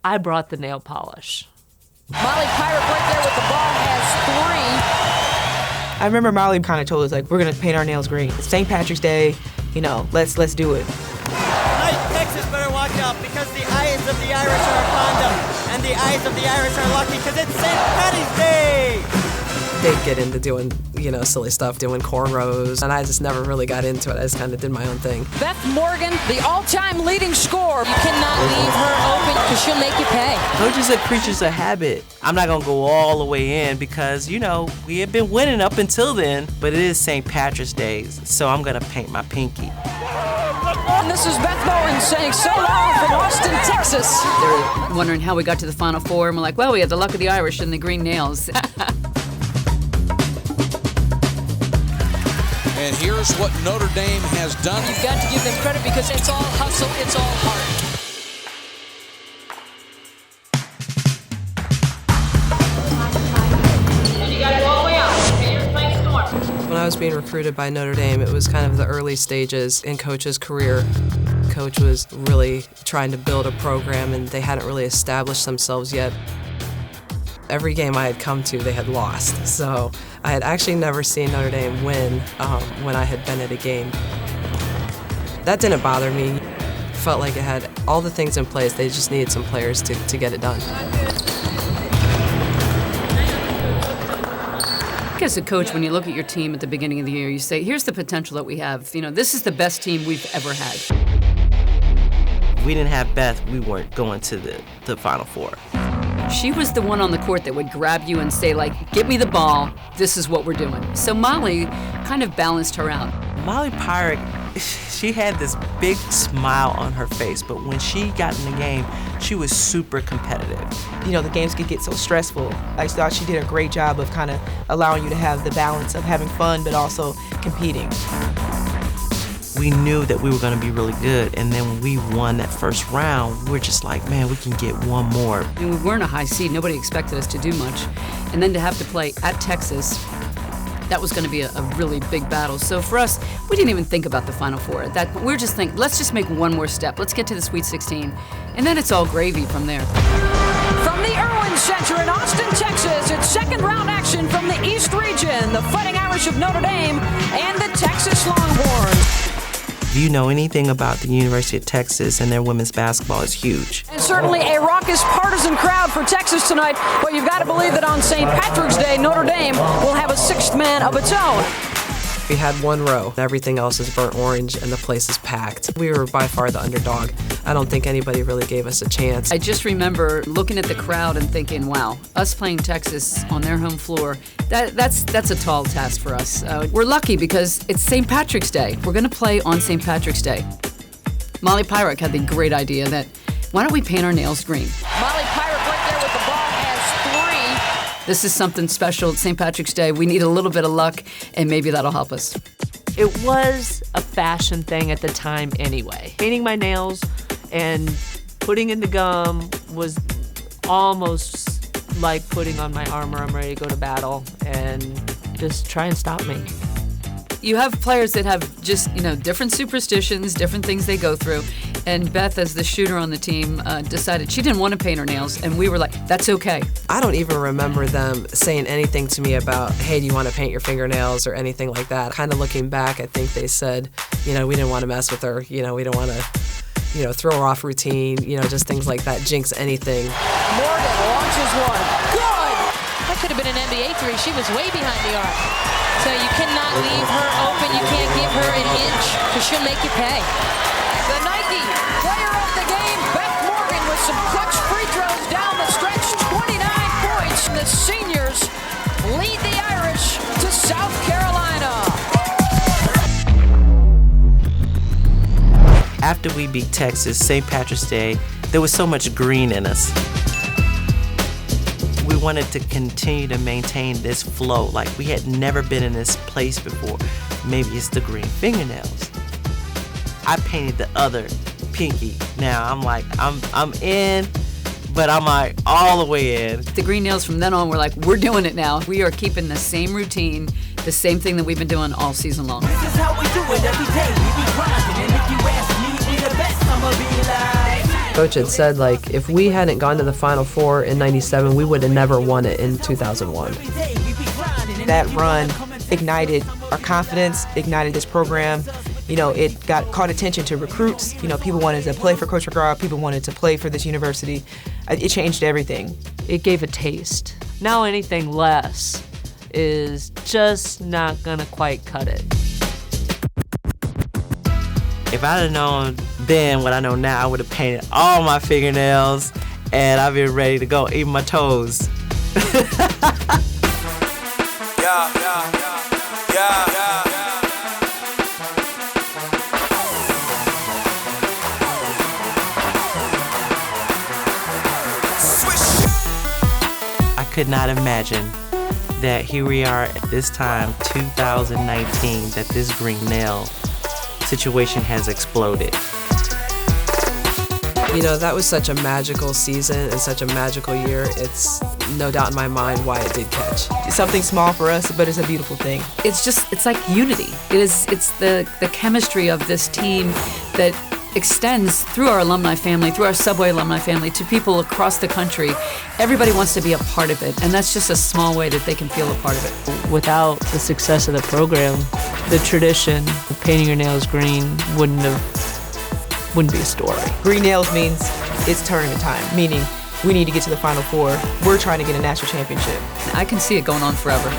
I brought the nail polish. Molly Pirate right there with the ball has 3. I remember Molly kind of told us, like, we're going to paint our nails green. It's St. Patrick's Day, let's do it. Tonight, Texas better watch out because the eyes of the Irish are upon them, and the eyes of the Irish are lucky because it's St. Patty's Day! They'd get into doing, silly stuff, doing cornrows, and I just never really got into it. I just kind of did my own thing. Beth Morgan, the all-time leading scorer. You cannot leave her open because she'll make you pay. Coaches are creatures of habit. I'm not going to go all the way in because, we had been winning up until then, but it is St. Patrick's Day, so I'm going to paint my pinky. And this is Beth Bowen saying so long from Austin, Texas. They're wondering how we got to the Final Four, and we're like, well, we had the luck of the Irish and the green nails. And here's what Notre Dame has done. You've got to give them credit because it's all hustle, it's all heart. And you got to go all the way out. Okay, you're playing Storm. When I was being recruited by Notre Dame, it was kind of the early stages in Coach's career. Coach was really trying to build a program, and they hadn't really established themselves yet. Every game I had come to, they had lost. So I had actually never seen Notre Dame win when I had been at a game. That didn't bother me. Felt like it had all the things in place. They just needed some players to get it done. As a coach, when you look at your team at the beginning of the year, you say, here's the potential that we have. This is the best team we've ever had. If we didn't have Beth, we weren't going to the Final Four. She was the one on the court that would grab you and say, get me the ball, this is what we're doing. So Molly kind of balanced her out. Molly Pirate, she had this big smile on her face, but when she got in the game, she was super competitive. The games could get so stressful. I thought she did a great job of kind of allowing you to have the balance of having fun, but also competing. We knew that we were going to be really good, and then when we won that first round, we're just like, man, we can get one more. We weren't a high seed. Nobody expected us to do much. And then to have to play at Texas, that was going to be a really big battle. So for us, we didn't even think about the Final Four. We were just thinking, let's just make one more step. Let's get to the Sweet 16, and then it's all gravy from there. From the Irwin Center in Austin, Texas, it's second-round action from the East Region, the Fighting Irish of Notre Dame, and the Texas Longhorns. If you know anything about the University of Texas and their women's basketball is huge. And certainly a raucous partisan crowd for Texas tonight, but you've got to believe that on St. Patrick's Day, Notre Dame will have a sixth man of its own. We had one row. Everything else is burnt orange, and the place is packed. We were by far the underdog. I don't think anybody really gave us a chance. I just remember looking at the crowd and thinking, wow, us playing Texas on their home floor, that's a tall task for us. We're lucky because it's St. Patrick's Day. We're going to play on St. Patrick's Day. Molly Pirate had the great idea that, why don't we paint our nails green? Molly Pirate right there with the ball has 3. This is something special at St. Patrick's Day. We need a little bit of luck, and maybe that'll help us. It was a fashion thing at the time anyway. Painting my nails and putting in the gum was almost like putting on my armor. I'm ready to go to battle and just try and stop me. You have players that have just, different superstitions, different things they go through. And Beth, as the shooter on the team, decided she didn't want to paint her nails. And we were like, that's okay. I don't even remember them saying anything to me about, hey, do you want to paint your fingernails or anything like that. Kind of looking back, I think they said, we didn't want to mess with her. We don't want to, throw her off routine, just things like that, jinx anything. Morgan launches one. Good! That could have been an NBA 3. She was way behind the arc. So you cannot leave her open. You can't give her an inch because she'll make you pay. The Nike player of the game, Beth Morgan, with some clutch free throws down the stretch, 29 points. The seniors lead the Irish to South Carolina. After we beat Texas, St. Patrick's Day, there was so much green in us. We wanted to continue to maintain this flow. Like we had never been in this place before. Maybe it's the green fingernails. I painted the other pinky. Now I'm like, I'm in, but I'm like all the way in. The green nails from then on, we're doing it now. We are keeping the same routine, the same thing that we've been doing all season long. This is how we do it every day. We be grinding, and if you ask me, we the best. I'ma be like. Coach had said, like, if we hadn't gone to the Final Four in '97, we would have never won it in 2001. That run ignited our confidence, ignited this program. You know, it caught attention to recruits. You know, people wanted to play for Coach McGraw, people wanted to play for this university. It changed everything. It gave a taste. Now anything less is just not gonna quite cut it. If I'd have known then what I know now, I would have painted all my fingernails and I'd be ready to go, even my toes. I could not imagine that here we are at this time, 2019, that this green nail situation has exploded. You know, that was such a magical season and such a magical year. It's no doubt in my mind why it did catch. It's something small for us, but it's a beautiful thing. It's like unity. It's the chemistry of this team that extends through our alumni family, through our Subway alumni family, to people across the country. Everybody wants to be a part of it, and that's just a small way that they can feel a part of it. Without the success of the program, the tradition of painting your nails green wouldn't be a story. Green nails means it's tournament time, meaning we need to get to the Final Four. We're trying to get a national championship. I can see it going on forever.